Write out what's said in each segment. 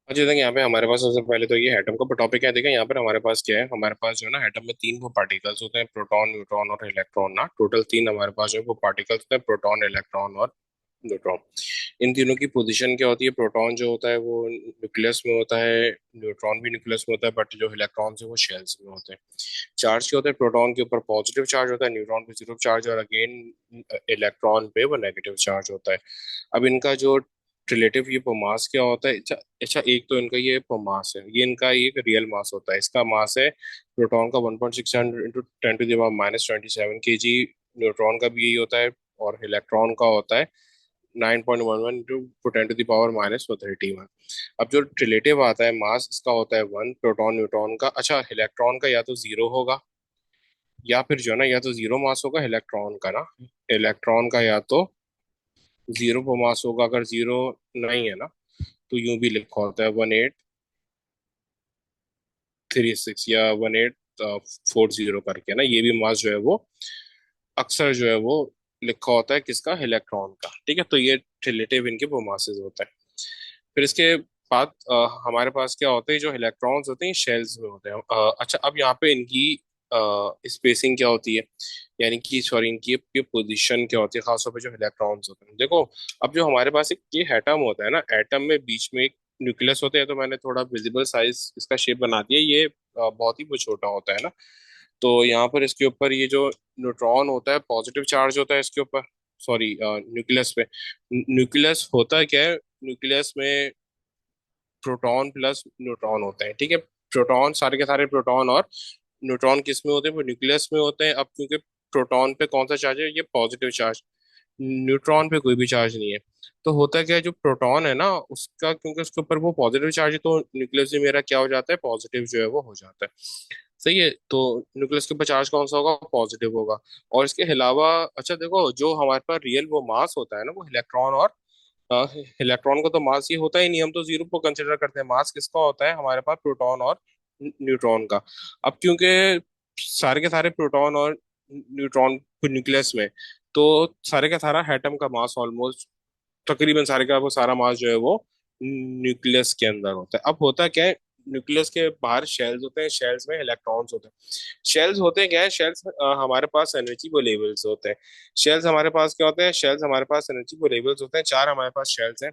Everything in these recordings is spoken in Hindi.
अच्छा देखिए यहाँ पे हमारे पास सबसे पहले तो ये एटम का टॉपिक है। देखिए यहाँ पर हमारे पास क्या है, हमारे पास जो है ना एटम में तीन वो पार्टिकल्स होते हैं, प्रोटॉन न्यूट्रॉन और इलेक्ट्रॉन ना। टोटल तीन हमारे पास जो है वो पार्टिकल्स होते हैं, प्रोटॉन इलेक्ट्रॉन और न्यूट्रॉन। इन तीनों की पोजीशन क्या होती है? प्रोटॉन जो होता है वो न्यूक्लियस में होता है, न्यूट्रॉन भी न्यूक्लियस में होता है, बट जो इलेक्ट्रॉन है वो शेल्स में होते हैं। चार्ज क्या होता है? प्रोटॉन के ऊपर पॉजिटिव चार्ज होता है, न्यूट्रॉन पे जीरो चार्ज, और अगेन इलेक्ट्रॉन पे वो नेगेटिव चार्ज होता है। अब इनका जो रिलेटिव ये मास क्या होता है? अच्छा अच्छा, एक तो इनका ये मास है, ये इनका एक रियल मास होता है। इसका मास है प्रोटॉन का 1.6 into 10 to the -27 kg। Neutron का भी यही होता है, और इलेक्ट्रॉन का होता है 9.11 इंटू 10 to the power -131। अब जो रिलेटिव आता है मास, इसका होता है 1 प्रोटॉन न्यूट्रॉन का। अच्छा, इलेक्ट्रॉन का या तो जीरो होगा, या फिर जो है ना, या तो जीरो मास होगा इलेक्ट्रॉन का ना। इलेक्ट्रॉन का या तो जीरो पर मास होगा, अगर जीरो नहीं है ना तो यूं भी लिखा होता है 1836 या 1840 करके ना। ये भी मास जो है वो अक्सर जो है वो लिखा होता है किसका? इलेक्ट्रॉन का। ठीक है, तो ये रिलेटिव इनके वो मासेस होता है। फिर इसके बाद हमारे पास क्या होते हैं? जो इलेक्ट्रॉन्स होते हैं शेल्स में होते हैं। अच्छा, अब यहाँ पे इनकी स्पेसिंग क्या होती है, यानी कि सॉरी इनकी ये पोजीशन क्या होती है, खासतौर पे जो इलेक्ट्रॉन्स होते हैं। देखो, अब जो हमारे पास एक ये एटम होता है ना, एटम में बीच में एक न्यूक्लियस होता है। तो मैंने थोड़ा विजिबल साइज इसका शेप बना दिया। ये बहुत ही वो छोटा होता है ना। तो यहाँ पर इसके ऊपर ये जो न्यूट्रॉन होता है, पॉजिटिव चार्ज होता है इसके ऊपर, सॉरी न्यूक्लियस पे। न्यूक्लियस होता है क्या है? न्यूक्लियस में प्रोटॉन प्लस न्यूट्रॉन होते हैं। ठीक है, प्रोटॉन, सारे के सारे प्रोटॉन और न्यूट्रॉन किस में होते हैं? वो न्यूक्लियस में होते हैं। अब क्योंकि प्रोटॉन पे कौन सा चार्ज है? ये पॉजिटिव चार्ज। न्यूट्रॉन पे कोई भी चार्ज नहीं है। तो होता क्या है, जो प्रोटॉन है ना उसका, क्योंकि उसके ऊपर वो पॉजिटिव चार्ज है, तो न्यूक्लियस भी मेरा क्या हो जाता है? पॉजिटिव जो है वो हो जाता है। सही है, तो न्यूक्लियस के ऊपर चार्ज कौन सा होगा? पॉजिटिव होगा। और इसके अलावा अच्छा देखो, जो हमारे पास रियल वो मास होता है ना, वो इलेक्ट्रॉन और इलेक्ट्रॉन का तो मास ये होता ही नहीं, हम तो जीरो को कंसिडर करते हैं। मास किसका होता है हमारे पास? प्रोटॉन और न्यूट्रॉन का। अब क्योंकि सारे के सारे प्रोटॉन और न्यूट्रॉन न्यूक्लियस में, तो सारे का सारा एटम का मास ऑलमोस्ट तकरीबन सारे का वो सारा मास जो है वो न्यूक्लियस के अंदर होता है। अब होता क्या है, न्यूक्लियस के बाहर शेल्स होते हैं, शेल्स में इलेक्ट्रॉन्स होते हैं। शेल्स होते हैं क्या है? शेल्स हमारे पास एनर्जी वो लेवल्स होते हैं। शेल्स हमारे पास क्या होते हैं? शेल्स हमारे पास एनर्जी वो लेवल्स होते हैं। चार हमारे पास शेल्स हैं,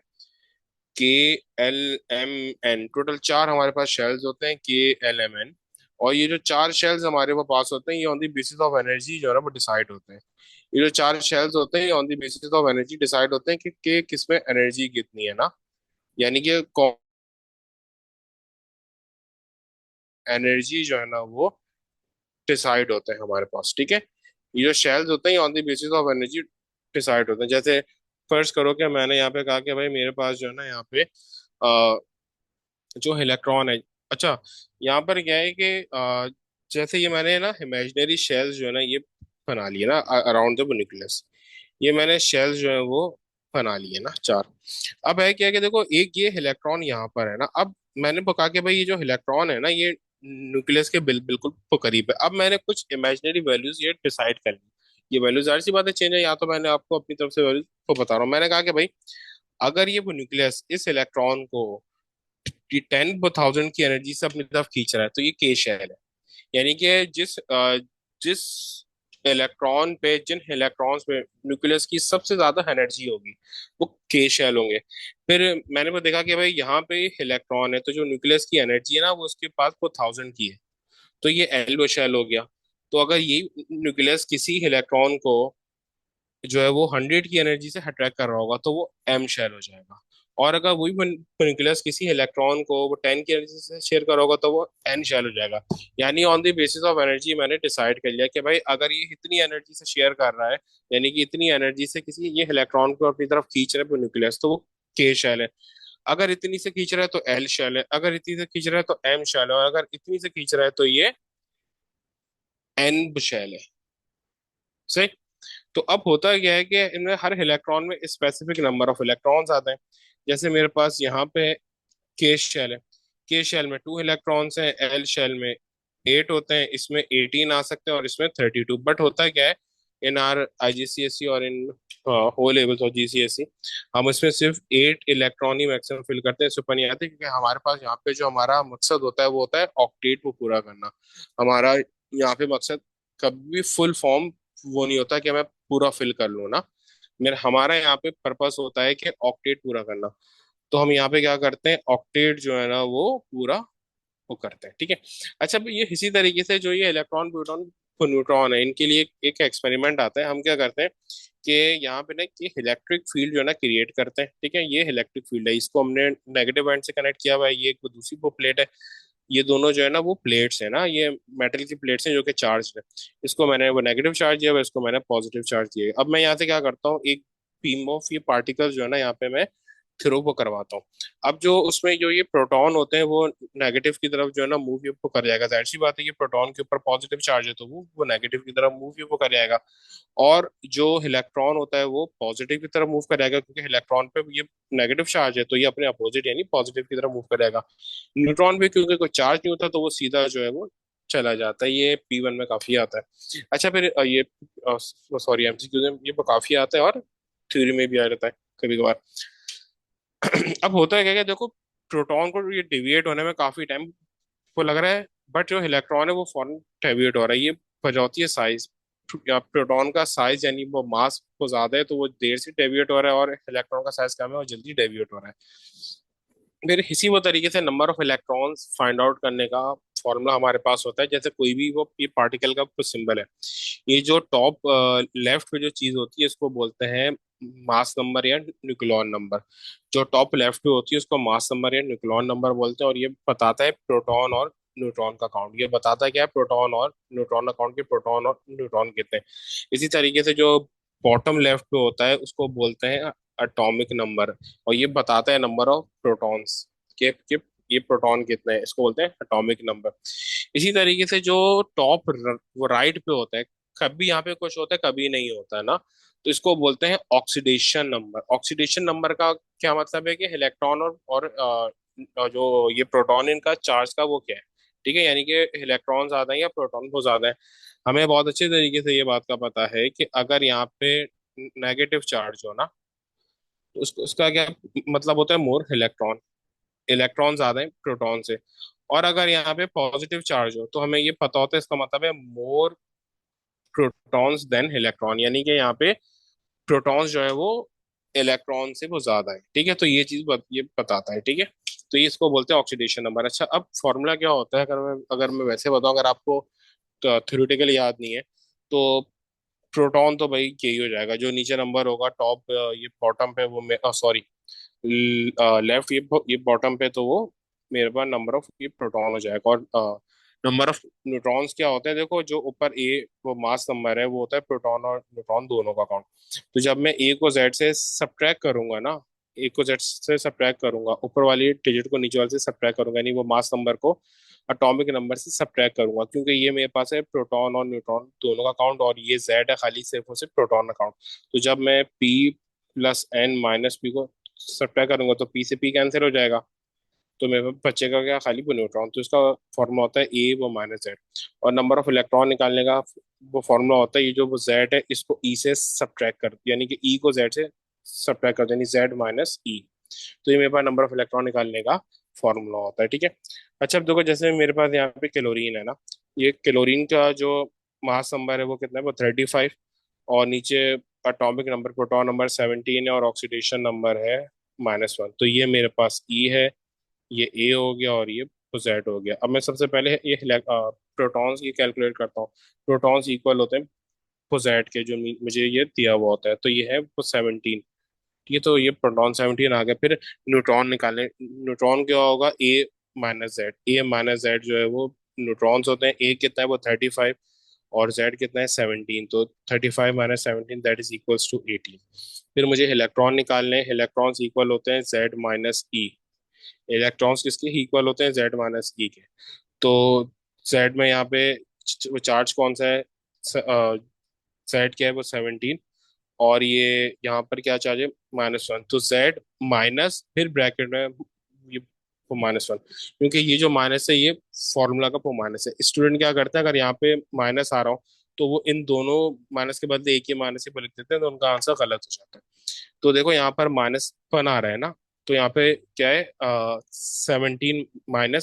के, एल, एम, एन। टोटल चार हमारे पास शेल्स होते हैं, के, एल, एम, एन। और ये जो चार शेल्स हमारे पास होते हैं, ये on the basis of energy जो है ना वो डिसाइड होते हैं। ये जो चार शेल्स होते हैं, ये on the basis of energy decide होते हैं कि किसमें एनर्जी कितनी है ना। यानी कि एनर्जी जो है ना वो डिसाइड होते हैं हमारे पास। ठीक है, ये जो शेल्स होते हैं on the basis of energy decide होते हैं। जैसे फर्ज करो कि मैंने यहाँ पे कहा कि भाई मेरे पास जो है ना यहाँ पे जो इलेक्ट्रॉन है। अच्छा, यहाँ पर क्या है कि जैसे ये मैंने ना इमेजिनरी शेल्स जो है ना ये बना लिए ना अराउंड द न्यूक्लियस। ये मैंने शेल्स जो है वो बना लिए ना चार। अब है क्या कि देखो, एक ये इलेक्ट्रॉन यहाँ पर है ना। अब मैंने कहा कि भाई ये जो इलेक्ट्रॉन है ना ये न्यूक्लियस के बिल्कुल करीब है। अब मैंने कुछ इमेजिनरी वैल्यूज ये डिसाइड कर ली। ये वैल्यूज जाहिर सी बात है चेंज है, या तो मैंने आपको अपनी तरफ से वैल्यूज को बता रहा हूँ। मैंने कहा कि भाई अगर ये वो न्यूक्लियस इस इलेक्ट्रॉन को कि 10,000 की एनर्जी से अपनी तरफ खींच रहा है, तो ये के शेल है। यानी कि जिस इलेक्ट्रॉन पे, जिन इलेक्ट्रॉन्स पे न्यूक्लियस की सबसे ज्यादा एनर्जी होगी, वो के शेल होंगे। फिर मैंने वो देखा कि भाई यहाँ पे इलेक्ट्रॉन है, तो जो न्यूक्लियस की एनर्जी है ना वो उसके पास वो 1000 की है, तो ये एल वो शेल हो गया। तो अगर ये न्यूक्लियस किसी इलेक्ट्रॉन को जो है वो 100 की एनर्जी से अट्रैक्ट कर रहा होगा, तो वो एम शेल हो जाएगा। और अगर वही न्यूक्लियस किसी इलेक्ट्रॉन को वो 10 की एनर्जी से शेयर कर होगा, तो वो एन शेल हो जाएगा। यानी on the basis of energy मैंने डिसाइड कर लिया कि भाई अगर ये इतनी एनर्जी से शेयर कर रहा है, यानी कि इतनी एनर्जी से किसी ये इलेक्ट्रॉन को अपनी तरफ खींच रहा है न्यूक्लियस, तो वो के शेल है। अगर इतनी से खींच रहा है तो एल शेल है, अगर इतनी से खींच रहा है तो एम शेल है, और अगर इतनी से खींच रहा है तो ये एन शेल है। सही। तो अब होता क्या है कि इनमें हर इलेक्ट्रॉन में स्पेसिफिक नंबर ऑफ इलेक्ट्रॉन्स आते हैं। जैसे मेरे पास यहाँ पे के शेल है, के शेल में 2 इलेक्ट्रॉन्स हैं, एल शेल में 8 होते हैं, इसमें 18 आ सकते हैं और इसमें 32। बट होता क्या है, इन आर IGCSE और इन हो लेवल्स और GCSE, हम इसमें सिर्फ 8 इलेक्ट्रॉन ही मैक्सिमम फिल करते हैं। इससे ऊपर नहीं आते, क्योंकि हमारे पास यहाँ पे जो हमारा मकसद होता है वो होता है ऑक्टेट को पूरा करना। हमारा यहाँ पे मकसद कभी भी फुल फॉर्म वो नहीं होता कि मैं पूरा फिल कर लूँ ना। मेरा हमारा यहाँ पे पर्पस होता है कि ऑक्टेट पूरा करना। तो हम यहाँ पे क्या करते हैं, ऑक्टेट जो है ना वो पूरा वो करते हैं, ठीक है। अच्छा, अब ये इसी तरीके से जो ये इलेक्ट्रॉन, प्रोटॉन, न्यूट्रॉन है, इनके लिए एक एक्सपेरिमेंट आता है। हम क्या करते हैं कि यहाँ पे ना ये इलेक्ट्रिक फील्ड जो है ना क्रिएट करते हैं, ठीक है। ये इलेक्ट्रिक फील्ड है, इसको हमने नेगेटिव एंड से कनेक्ट किया हुआ है, ये एक दूसरी वो प्लेट है। ये दोनों जो है ना वो प्लेट्स है ना, ये मेटल की प्लेट्स हैं जो कि चार्ज है। इसको मैंने वो नेगेटिव चार्ज दिया हुआ है, इसको मैंने पॉजिटिव चार्ज दिया है। अब मैं यहाँ से क्या करता हूँ, एक बीम ऑफ ये पार्टिकल्स जो है ना यहाँ पे मैं थ्रो को करवाता हूँ। अब जो उसमें जो ये प्रोटॉन होते हैं वो नेगेटिव की तरफ जो है ना मूव वो कर जाएगा। जाहिर सी बात है, ये प्रोटॉन के ऊपर पॉजिटिव चार्ज है तो वो नेगेटिव की तरफ मूव वो कर जाएगा। और जो इलेक्ट्रॉन होता है वो पॉजिटिव की तरफ मूव कर जाएगा, क्योंकि इलेक्ट्रॉन पे ये नेगेटिव चार्ज है तो ये अपने अपोजिट यानी पॉजिटिव की तरफ मूव कर जाएगा। न्यूट्रॉन पे क्योंकि कोई चार्ज नहीं होता तो वो सीधा जो है वो चला जाता है। ये P1 में काफी आता है। अच्छा, फिर ये सॉरी MCQ में ये काफी आता है और थ्योरी में भी आ जाता है कभी कभार। अब होता है क्या, क्या देखो, प्रोटॉन को ये डिविएट होने में काफी टाइम को लग रहा है, बट जो इलेक्ट्रॉन है वो फौरन डेविएट हो रहा है। ये वजह होती है साइज, या प्रोटॉन का साइज यानी वो मास को ज्यादा है तो वो देर से डेविएट हो रहा है, और इलेक्ट्रॉन का साइज कम है और जल्दी डेविएट हो रहा है। फिर इसी वो तरीके से number of electrons find out करने का फॉर्मूला हमारे पास होता है। जैसे कोई भी वो ये पार्टिकल का कुछ सिंबल है, ये जो टॉप लेफ्ट पे जो चीज होती है इसको बोलते हैं मास नंबर या न्यूक्लियॉन नंबर। जो टॉप लेफ्ट पे होती है उसको मास नंबर या न्यूक्लियॉन नंबर बोलते हैं, और ये बताता है प्रोटॉन और न्यूट्रॉन का काउंट। ये बताता है क्या है, प्रोटॉन और न्यूट्रॉन का काउंट, के प्रोटॉन और न्यूट्रॉन कितने हैं। इसी तरीके से जो बॉटम लेफ्ट पे होता है उसको बोलते हैं एटॉमिक नंबर, और ये बताता है नंबर ऑफ प्रोटॉन्स के ये प्रोटॉन कितने हैं, इसको बोलते हैं एटॉमिक नंबर। इसी तरीके से जो टॉप वो राइट पे होता है, कभी यहाँ पे कुछ होता है कभी नहीं होता है ना, तो इसको बोलते हैं ऑक्सीडेशन नंबर। ऑक्सीडेशन नंबर का क्या मतलब है कि इलेक्ट्रॉन जो ये प्रोटॉन इनका चार्ज का वो क्या है, ठीक है। यानी कि इलेक्ट्रॉन ज्यादा है या प्रोटॉन बहुत ज्यादा है। हमें बहुत अच्छे तरीके से ये बात का पता है कि अगर यहाँ पे नेगेटिव चार्ज हो ना, तो उसको उसका क्या मतलब होता है, मोर इलेक्ट्रॉन। इलेक्ट्रॉन ज्यादा है प्रोटॉन से। और अगर यहाँ पे पॉजिटिव चार्ज हो तो हमें ये पता होता है, इसका मतलब है मोर प्रोटॉन्स देन इलेक्ट्रॉन, यानी कि यहाँ पे प्रोटॉन्स जो है वो इलेक्ट्रॉन से वो ज्यादा है, ठीक है। तो ये चीज ये बताता है, ठीक है। तो ये इसको बोलते हैं ऑक्सीडेशन नंबर। अच्छा, अब फॉर्मूला क्या होता है, अगर मैं वैसे बताऊं, अगर आपको थ्योरेटिकली याद नहीं है तो प्रोटॉन तो भाई यही हो जाएगा, जो नीचे नंबर होगा टॉप ये बॉटम पे वो सॉरी लेफ्ट ये बॉटम पे, तो वो मेरे पास नंबर ऑफ ये प्रोटॉन हो जाएगा। और नंबर ऑफ न्यूट्रॉन्स क्या होते हैं, देखो जो ऊपर ए वो मास नंबर है वो होता है प्रोटॉन और न्यूट्रॉन दोनों का काउंट। तो जब मैं ए को जेड से सब्ट्रैक्ट करूंगा ना, ए को जेड से सब्ट्रैक्ट करूंगा, ऊपर वाली डिजिट को नीचे वाले से सब्ट्रैक्ट करूंगा, यानी वो मास नंबर को अटोमिक नंबर से सब्ट्रैक्ट करूंगा, क्योंकि ये मेरे पास है प्रोटॉन और न्यूट्रॉन दोनों का काउंट, और ये जेड है खाली सिर्फ और सिर्फ प्रोटॉन का काउंट। तो जब मैं P+N -P को सब्ट्रैक्ट करूंगा तो P से P कैंसिल हो जाएगा, तो मेरे पास बचेगा क्या, खाली वो न्यूट्रॉन। तो इसका फॉर्मूला होता है ए वो -Z। और नंबर ऑफ इलेक्ट्रॉन निकालने का वो फॉर्मूला होता है, ये जो वो Z है इसको E से सब्ट्रैक्ट कर, यानी कि E को Z से सब्ट्रैक्ट कर, यानी Z-E। तो ये मेरे पास नंबर ऑफ इलेक्ट्रॉन निकालने का फॉर्मूला होता है, ठीक है। अच्छा, अब देखो जैसे मेरे पास यहाँ पे क्लोरीन है ना, ये क्लोरीन का जो मास नंबर है वो कितना है, वो 35। और नीचे अटोमिक नंबर प्रोटॉन नंबर 17 है, और ऑक्सीडेशन नंबर है -1। तो ये मेरे पास ई है, ये ए हो गया, और ये जेड हो गया। अब मैं सबसे पहले ये प्रोटॉन्स की कैलकुलेट करता हूँ। प्रोटॉन्स इक्वल होते हैं जेड के, जो मुझे ये दिया हुआ होता है, तो ये है वो 17। ठीक है, तो ये प्रोटॉन 17 आ गया। फिर न्यूट्रॉन निकालने, न्यूट्रॉन क्या होगा, ए माइनस जेड जो है वो न्यूट्रॉन्स होते हैं। ए कितना है, वो 35, और जेड कितना है, 17। तो 35 - 17 दैट इज इक्वल्स टू 18। फिर मुझे इलेक्ट्रॉन निकालने हैं, इलेक्ट्रॉन्स इक्वल होते हैं Z-E। इलेक्ट्रॉन्स किसके इक्वल होते हैं, Z-E के। तो जेड में यहाँ पे वो चार्ज कौन सा है, जेड क्या है, वो 17। और ये यहाँ पर क्या चार्ज है, -1। तो जेड माइनस फिर ब्रैकेट में ये -1, क्योंकि ये जो माइनस है ये फॉर्मूला का वो माइनस है। स्टूडेंट क्या करता है, अगर यहाँ पे माइनस आ रहा हो तो वो इन दोनों माइनस के बदले एक ही माइनस ही लिख देते हैं, तो उनका आंसर गलत हो जाता है। तो देखो यहाँ पर माइनस वन आ रहा है ना, तो यहाँ पे क्या है, 17 - -1,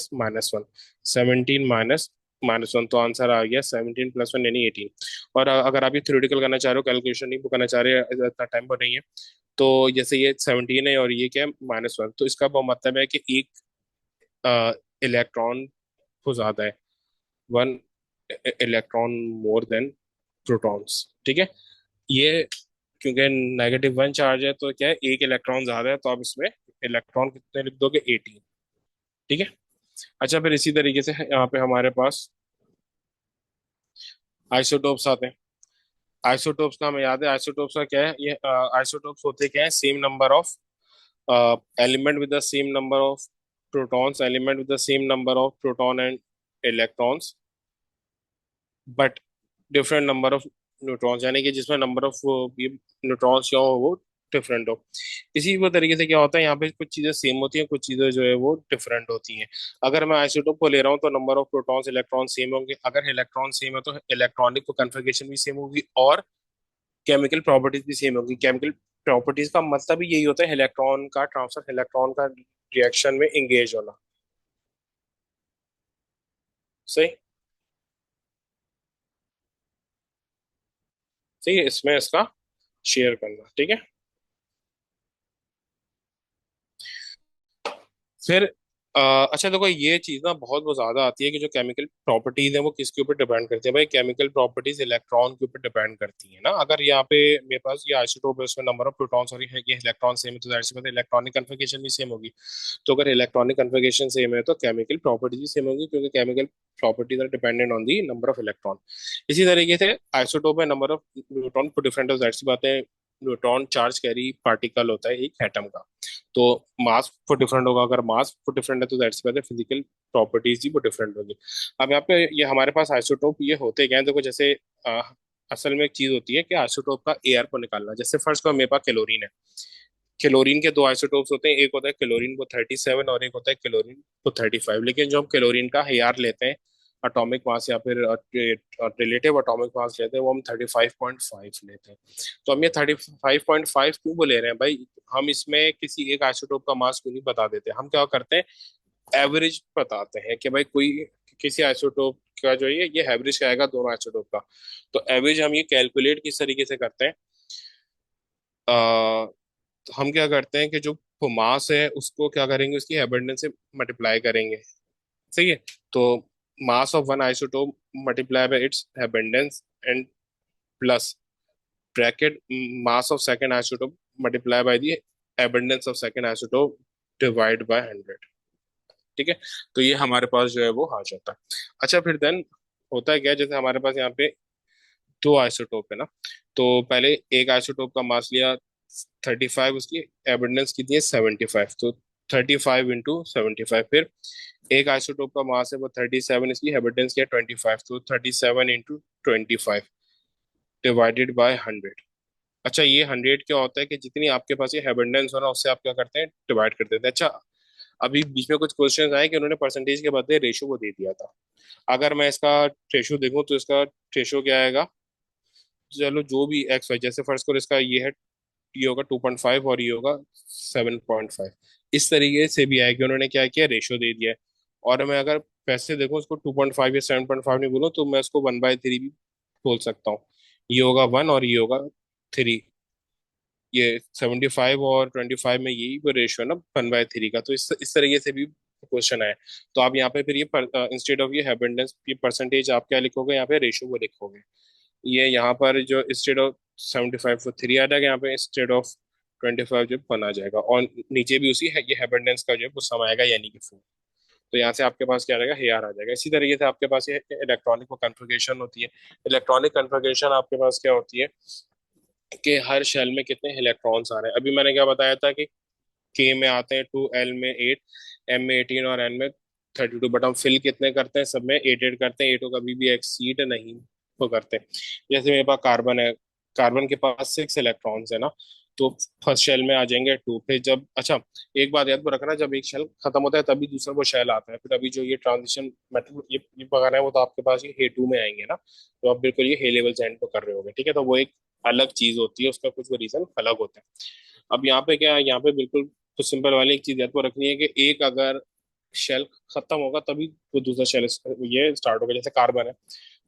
17 - -1 तो आंसर आ गया 17 + 1 यानी 18। और अगर आप ये थ्योरेटिकल करना चाह रहे हो, कैलकुलेशन नहीं करना चाह रहे, इतना टाइम पर नहीं है, तो जैसे ये 17 है और ये क्या है -1, तो इसका वो मतलब है कि एक इलेक्ट्रॉन को ज्यादा है, one electron more than protons, ठीक है। ये क्योंकि -1 चार्ज है, तो क्या है, एक इलेक्ट्रॉन ज्यादा है, तो आप इसमें इलेक्ट्रॉन कितने लिख दोगे, 18, ठीक है। अच्छा, फिर इसी तरीके से यहाँ पे हमारे पास आइसोटोप्स आते हैं। आइसोटोप्स का हमें याद है, आइसोटोप्स का क्या है, ये आइसोटोप्स होते क्या है, same number of element with the same number of protons, element with the same number of proton and electrons, but different number of neutrons, यानी कि जिसमें नंबर ऑफ ये न्यूट्रॉन्स क्या हो वो डिफरेंट हो। इसी वो तरीके से क्या होता है, यहाँ पे कुछ चीजें सेम होती हैं, कुछ चीजें जो है वो डिफरेंट होती हैं। अगर मैं आइसोटोप को ले रहा हूँ तो number of protons electron same होंगे, अगर इलेक्ट्रॉन सेम है तो इलेक्ट्रॉनिक कन्फिगरेशन भी सेम होगी, और केमिकल प्रॉपर्टीज भी सेम होगी। केमिकल प्रॉपर्टीज का मतलब ही यही होता है, इलेक्ट्रॉन का ट्रांसफर, इलेक्ट्रॉन का रिएक्शन में इंगेज होना। सही। सही है, इसमें इसका शेयर करना, ठीक है। फिर अच्छा देखो, ये चीज ना बहुत बहुत ज्यादा आती है कि जो केमिकल प्रॉपर्टीज है वो किसके ऊपर डिपेंड करती है। भाई केमिकल प्रॉपर्टीज इलेक्ट्रॉन के ऊपर डिपेंड करती है ना। अगर यहाँ पे मेरे पास ये आइसोटोप है, उसमें नंबर ऑफ प्रोटॉन्स और ये इलेक्ट्रॉन सेम है, तो जाहिर सी बात है इलेक्ट्रॉनिक कन्फिगरेशन भी सेम होगी। तो अगर इलेक्ट्रॉनिक कन्फिगरेशन सेम है तो केमिकल प्रॉपर्टीज भी सेम होगी, क्योंकि chemical properties are dependent on the number of electron. इसी तरीके से आइसोटोप में नंबर ऑफ न्यूट्रॉन को डिफरेंट है, जाहिर सी बात है न्यूट्रॉन चार्ज कैरी पार्टिकल होता है एक एटम का, तो मास वो डिफरेंट होगा। अगर मास वो डिफरेंट है तो दैट्स वाई फिजिकल प्रॉपर्टीज ही वो डिफरेंट होगी। अब यहाँ पे ये हमारे पास आइसोटोप ये होते क्या है, देखो जैसे असल में एक चीज होती है कि आइसोटोप का एयर को निकालना। जैसे फर्स्ट को मेरे पास क्लोरीन है, क्लोरीन के दो आइसोटोप्स होते हैं, एक होता है क्लोरीन को 37 और एक होता है क्लोरीन को 35। लेकिन जो हम क्लोरीन का हेयर लेते हैं, एटॉमिक मास या फिर रिलेटिव एटॉमिक मास लेते हैं, वो हम 35.5 लेते हैं। तो हम ये 35.5 क्यों ले रहे हैं भाई, हम इसमें किसी एक आइसोटोप का मास क्यों नहीं बता देते, हम क्या करते हैं, एवरेज बताते हैं कि भाई कोई किसी आइसोटोप का जो ये एवरेज क्या आएगा दोनों आइसोटोप का। तो एवरेज हम ये कैलकुलेट किस तरीके से करते हैं, तो हम क्या करते हैं कि जो मास है उसको क्या करेंगे, उसकी एबंडेंस से मल्टीप्लाई करेंगे। सही है। तो mass of one isotope multiply by it's abundance and plus bracket mass of second isotope multiply by the abundance of second isotope divide by 100, ठीक है। तो ये हमारे पास जो है वो आ जाता है। अच्छा, फिर देन होता है क्या, जैसे हमारे पास यहाँ पे दो आइसोटोप है ना, तो पहले एक आइसोटोप का मास लिया 35, उसकी एबंडेंस कितनी है 75, तो 35 × 75। फिर एक आइसोटोप का मास है वो 37, इसकी एबंडेंस क्या है 25, तो 37 × 25 डिवाइडेड बाय 100। अच्छा, ये 100 क्या होता है कि जितनी आपके पास ये एबंडेंस हो ना, उससे आप क्या करते हैं, डिवाइड कर देते हैं। अच्छा, अभी बीच में कुछ क्वेश्चन आए कि उन्होंने परसेंटेज के बदले रेशो को दे दिया था। अगर मैं इसका रेशो देखूं तो इसका रेशो क्या आएगा, चलो जो भी एक्स वाई, जैसे फर्स्ट को इसका ये है, ये होगा 2.5 और ये होगा 7.5। इस तरीके से भी आएगी, उन्होंने क्या किया, रेशो दे दिया है। और मैं अगर पैसे देखूं उसको 2.5 या 7.5 नहीं बोलूं, तो मैं उसको 1/3 भी बोल सकता हूँ। ये होगा 1 और ये होगा 3। ये 75 और 25 में यही वो रेशियो है ना 1/3 का, तो इस तरीके से भी क्वेश्चन है। तो आप यहाँ पे फिर ये इंस्टेड ऑफ ये एबंडेंस ये परसेंटेज आप क्या लिखोगे, यहाँ पे रेशियो को लिखोगे। ये यहाँ पर जो इंस्टेड ऑफ 75 को 3 आ जाएगा, यहाँ पे इंस्टेड ऑफ 25 जो 1 आ जाएगा, और नीचे भी उसी है ये एबंडेंस का जो है वो सम आएगा, यानी कि 4। तो यहाँ से आपके पास क्या आ जाएगा, हेयर आ जाएगा। इसी तरीके से आपके पास ये इलेक्ट्रॉनिक को कन्फिग्रेशन होती है। इलेक्ट्रॉनिक कन्फिग्रेशन आपके पास क्या होती है कि हर शेल में कितने इलेक्ट्रॉन्स आ रहे हैं। अभी मैंने क्या बताया था कि के में आते हैं 2, एल में 8, एम में 18 और एन में 32, बट हम फिल कितने करते हैं, सब में 8 8 करते हैं, 8 को कभी भी एक्सीड नहीं वो करते। जैसे मेरे पास कार्बन है, कार्बन के पास 6 इलेक्ट्रॉन्स है ना, तो फर्स्ट शेल में आ जाएंगे टू, फिर जब अच्छा, एक बात याद रखना, जब एक शेल खत्म होता है तभी दूसरा वो शेल आता है। फिर अभी जो ये ट्रांजिशन मेथड ये पकाना है वो तो आपके पास ये हे टू में आएंगे ना, तो आप बिल्कुल ये हे लेवल एंड पे कर रहे होगे, ठीक है। तो वो एक अलग चीज होती है, उसका कुछ वो रीजन अलग होता है। अब यहाँ पे क्या है, यहाँ पे बिल्कुल तो सिंपल वाली एक चीज याद रखनी है कि एक अगर शेल खत्म होगा तभी वो दूसरा शेल ये स्टार्ट होगा। जैसे कार्बन है,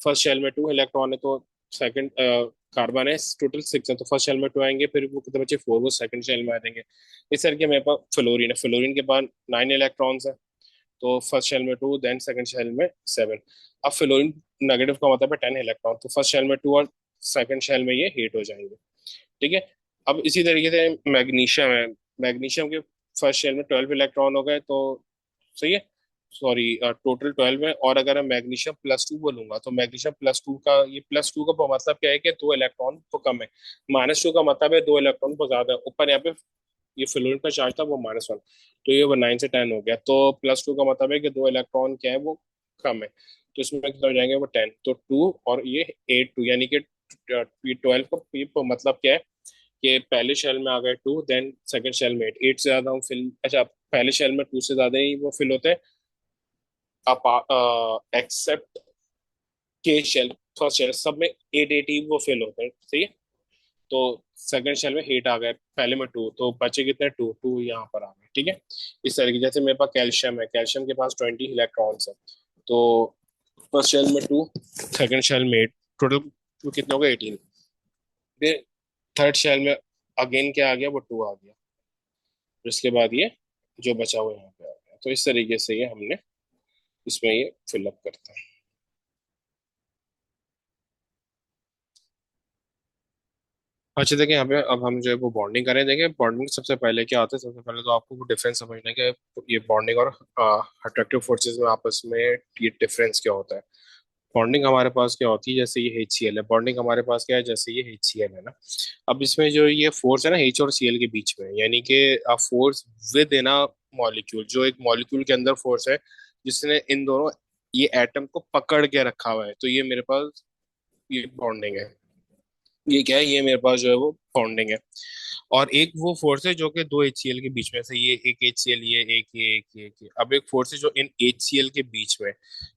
फर्स्ट शेल में टू इलेक्ट्रॉन है, तो सेकंड कार्बन है टोटल सिक्स है, तो फर्स्ट शेल में टू आएंगे, फिर वो कितने बचे फोर, वो सेकंड शेल में आ जाएंगे। इस तरीके मेरे पास फ्लोरीन है, फ्लोरीन के पास नाइन इलेक्ट्रॉन्स है, तो फर्स्ट शेल में टू, देन सेकंड शेल में सेवन। अब फ्लोरीन नेगेटिव का मतलब है टेन इलेक्ट्रॉन, तो फर्स्ट शेल में टू और सेकंड शेल में ये हीट हो जाएंगे, ठीक है। अब इसी तरीके से मैग्नीशियम है, मैग्नीशियम के फर्स्ट शेल में ट्वेल्व इलेक्ट्रॉन हो गए, तो सही है, सॉरी टोटल ट्वेल्व है। और अगर मैं मैग्नीशियम प्लस टू बोलूंगा तो मैग्नीशियम प्लस टू का, ये प्लस टू का मतलब क्या है कि दो इलेक्ट्रॉन तो कम है, माइनस टू का मतलब है दो इलेक्ट्रॉन तो ज्यादा है। ऊपर यहाँ पे ये फ्लोरीन का चार्ज था वो माइनस वन, तो ये वो नाइन से टेन हो गया, तो प्लस टू का मतलब है कि दो इलेक्ट्रॉन क्या है वो कम है, तो इसमें कितना हो जाएंगे वो टेन, तो टू और ये एट टू, यानी कि ट्वेल्व का मतलब क्या है कि पहले शेल में आ गए टू, देन सेकंड शेल में एट, एट से ज्यादा हम फिल, अच्छा पहले शेल में टू से ज्यादा ही वो फिल होते हैं एक्सेप्ट के शेल, फर्स्ट शेल सब में एट एट ही वो फिल होते हैं, सही है। तो सेकंड शेल में एट आ गए, पहले में टू, तो बचे कितने, टू, टू यहाँ पर आ गए, ठीक है। इस तरीके जैसे मेरे पास कैल्शियम है, कैल्शियम के पास ट्वेंटी इलेक्ट्रॉन्स है, तो फर्स्ट शेल में टू, सेकंड शेल में एट, टोटल कितने हो गए, एटीन। फिर थर्ड शेल में अगेन क्या आ गया, वो टू आ गया, फिर उसके बाद ये जो बचा हुआ यहाँ पे आ गया, तो इस तरीके से ये हमने इसमें ये फिलअप करता है। अच्छा देखिए, यहाँ पे अब हम जो है वो बॉन्डिंग करें। देखिए बॉन्डिंग सबसे पहले क्या आता है, सबसे पहले तो आपको वो डिफरेंस समझना है कि ये बॉन्डिंग और अट्रैक्टिव फोर्सेस में आपस में ये डिफरेंस क्या होता है। बॉन्डिंग हमारे पास क्या होती है, जैसे ये एच सी एल है, बॉन्डिंग हमारे पास क्या है, जैसे ये एच सी एल है ना। अब इसमें जो ये फोर्स है ना एच और सी एल के बीच में, यानी कि force with in a molecule, जो एक मॉलिक्यूल के अंदर फोर्स है जिसने इन दोनों ये एटम को पकड़ के रखा हुआ है, तो ये मेरे पास ये बॉन्डिंग है। ये क्या है, ये मेरे पास जो है वो बॉन्डिंग है। और एक वो फोर्स है जो कि दो एच सी एल के बीच में से, ये एक एच सी एल, ये एक, ये एक, ये एक, ये। अब एक फोर्स है जो इन एच सी एल के बीच में है,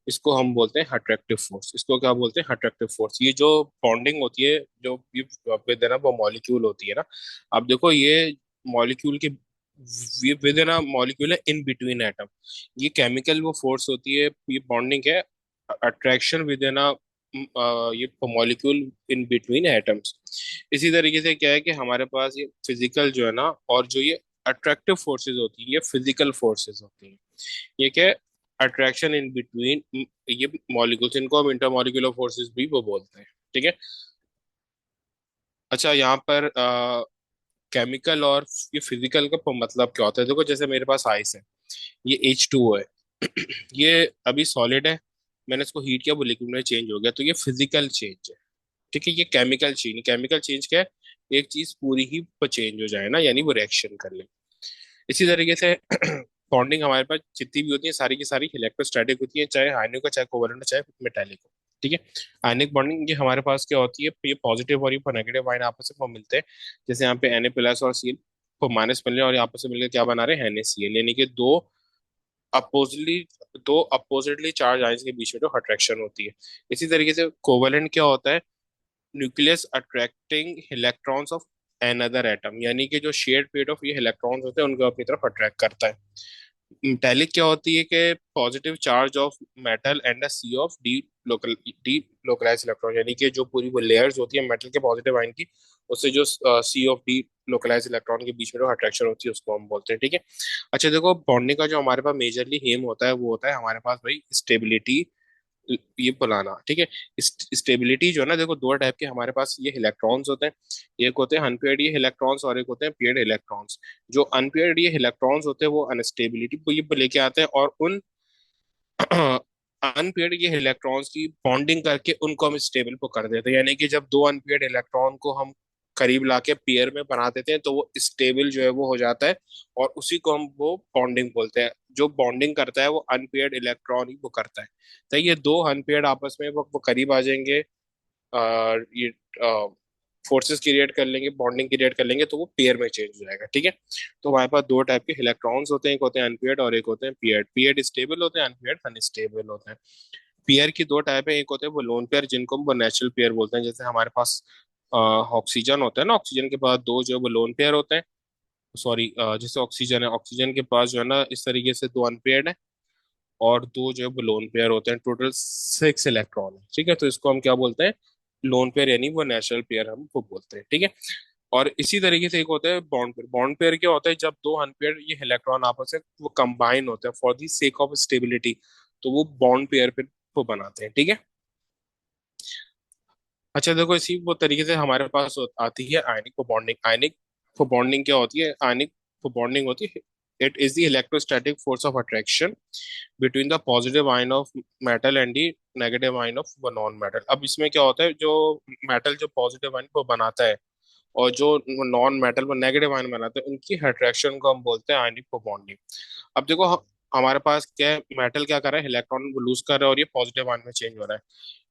इसको हम बोलते हैं अट्रैक्टिव फोर्स। इसको क्या बोलते हैं, अट्रैक्टिव फोर्स। ये जो बॉन्डिंग होती है, जो ये विद इन वो मॉलिक्यूल होती है ना। अब देखो ये मॉलिक्यूल के विद इन मॉलिक्यूल है इन बिटवीन एटम, ये केमिकल वो फोर्स होती है, ये बॉन्डिंग है, अट्रैक्शन विद इन ये मॉलिक्यूल इन बिटवीन एटम्स। इसी तरीके से क्या है कि हमारे पास ये फिजिकल जो है ना, और जो ये अट्रैक्टिव फोर्सेस होती है ये फिजिकल फोर्सेस होती हैं। ये क्या है, अट्रैक्शन इन बिटवीन ये मॉलिक्यूल्स, इनको हम इंटरमॉलिक्यूलर फोर्सेस भी वो बोलते हैं, ठीक है। अच्छा यहाँ पर केमिकल और ये फिजिकल का मतलब क्या होता है, देखो जैसे मेरे पास आइस है, ये H2O है ये अभी सॉलिड है, मैंने इसको हीट किया वो लिक्विड में चेंज हो गया, तो ये फिजिकल चेंज है, ठीक है। ये केमिकल चेंज, केमिकल चेंज क्या है, एक चीज पूरी ही चेंज हो जाए ना, यानी वो रिएक्शन कर ले। इसी तरीके से बॉन्डिंग हमारे पास जितनी भी होती है सारी की सारी इलेक्ट्रोस्टैटिक होती है, चाहे आयनिक हो, चाहे कोवलेंट हो, चाहे मेटालिक हो, ठीक है। आयनिक बॉन्डिंग ये हमारे पास क्या होती है, ये पॉजिटिव और ये नेगेटिव आयन आपस में मिलते हैं। जैसे यहाँ पे Na प्लस और Cl को माइनस मिल रहे हैं, और आपस में मिलकर क्या बना रहे हैं, NaCl, यानी कि अपोजली दो अपोजिटली चार्ज आयंस के बीच में जो अट्रैक्शन होती है। इसी तरीके से कोवलेंट क्या होता है, nucleus attracting electrons of another atom, यानी कि जो शेयर्ड पेयर ऑफ ये इलेक्ट्रॉन्स होते हैं उनको अपनी तरफ अट्रैक्ट करता है। मेटेलिक क्या होती है कि positive charge of metal and a sea of delocalize electron, यानी कि जो पूरी वो लेयर्स होती है मेटल के पॉजिटिव आयन की, उससे जो सी ऑफ डी लोकलाइज इलेक्ट्रॉन के बीच में जो अट्रैक्शन होती है उसको हम बोलते हैं, ठीक है। अच्छा देखो बॉन्डिंग का जो हमारे पास मेजरली एम होता है वो होता है हमारे पास भाई स्टेबिलिटी, ये बनाना, ठीक है। स्टेबिलिटी जो है ना, देखो दो टाइप के हमारे पास ये इलेक्ट्रॉन्स होते हैं, एक होते हैं अनपेयर्ड ये इलेक्ट्रॉन्स, और एक होते हैं पेयर्ड इलेक्ट्रॉन्स। जो अनपेयर्ड ये इलेक्ट्रॉन्स होते हैं वो अनस्टेबिलिटी को ये लेके आते हैं, और उन अनपेयर्ड ये इलेक्ट्रॉन्स की बॉन्डिंग करके उनको हम स्टेबल को कर देते हैं, यानी कि जब दो अनपेयर्ड इलेक्ट्रॉन को हम करीब लाके पेयर में बना देते हैं तो वो स्टेबल जो है वो हो जाता है, और उसी को हम वो बॉन्डिंग बोलते हैं। जो बॉन्डिंग करता है वो अनपेयर्ड इलेक्ट्रॉन ही वो करता है, तो ये दो अनपेयर्ड आपस में वो करीब आ जाएंगे, ये फोर्सेस क्रिएट कर लेंगे, बॉन्डिंग क्रिएट कर लेंगे, तो वो पेयर में चेंज हो जाएगा। ठीक है, तो हमारे पास दो टाइप के इलेक्ट्रॉन्स होते हैं, एक होते हैं अनपेयर्ड और एक होते हैं पेयर्ड। पेयर्ड स्टेबल होते हैं, अनपेयर्ड अनस्टेबल होते हैं। पेयर की दो टाइप है, एक होते हैं वो लोन पेयर जिनको हम वो नेचुरल पेयर बोलते हैं। जैसे हमारे पास ऑक्सीजन होता है ना, ऑक्सीजन के पास दो जो है वो लोन पेयर होते हैं। सॉरी, जैसे ऑक्सीजन है, ऑक्सीजन के पास जो है ना इस तरीके से दो अनपेयर्ड है और दो जो है वो लोन पेयर होते हैं। टोटल 6 इलेक्ट्रॉन है। ठीक है, तो इसको हम क्या बोलते हैं, लोन पेयर, यानी वो नेचुरल पेयर हम वो बोलते हैं। ठीक है, और इसी तरीके से एक होता है बॉन्ड पेयर। बॉन्ड पेयर क्या होता है, जब दो अनपेयर ये इलेक्ट्रॉन आपस में वो कंबाइन होते हैं for the sake of stability, तो वो बॉन्ड पेयर पे वो बनाते हैं। ठीक है, अच्छा देखो, इसी वो तरीके से हमारे पास आती है ionic for bonding. Ionic for bonding क्या होती है, आयनिक फॉर बॉन्डिंग होती है, it is the electrostatic force of attraction between the positive ion of metal and the negative ion of non metal. अब इसमें क्या होता है, जो मेटल जो पॉजिटिव आयन को बनाता है और जो नॉन मेटल वो नेगेटिव आयन बनाते हैं, उनकी अट्रैक्शन को हम बोलते हैं आयनिक फॉर बॉन्डिंग। अब देखो हमारे पास क्या है, मेटल क्या कर रहा है, इलेक्ट्रॉन को लूज कर रहा है और ये पॉजिटिव आयन में चेंज हो रहा है।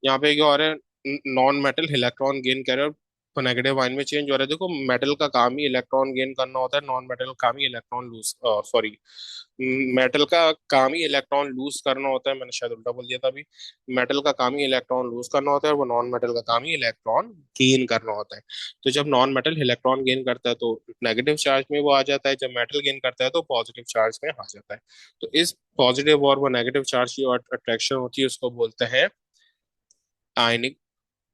यहाँ पे क्या हो रहा है, नॉन मेटल इलेक्ट्रॉन गेन कर रहा है और नेगेटिव आयन में चेंज हो रहा है। देखो मेटल का काम ही इलेक्ट्रॉन गेन करना होता है, नॉन मेटल का काम ही इलेक्ट्रॉन लूज, सॉरी, मेटल का काम ही इलेक्ट्रॉन लूज करना होता है, मैंने शायद उल्टा बोल दिया था अभी। मेटल का काम ही इलेक्ट्रॉन लूज करना होता है और वो नॉन मेटल का काम ही इलेक्ट्रॉन गेन करना होता है। तो जब नॉन मेटल इलेक्ट्रॉन गेन करता है तो नेगेटिव चार्ज में वो आ जाता है, जब मेटल गेन करता है तो पॉजिटिव चार्ज में आ जाता है। तो इस पॉजिटिव और वो नेगेटिव चार्ज की अट्रैक्शन होती है उसको बोलते हैं आयनिक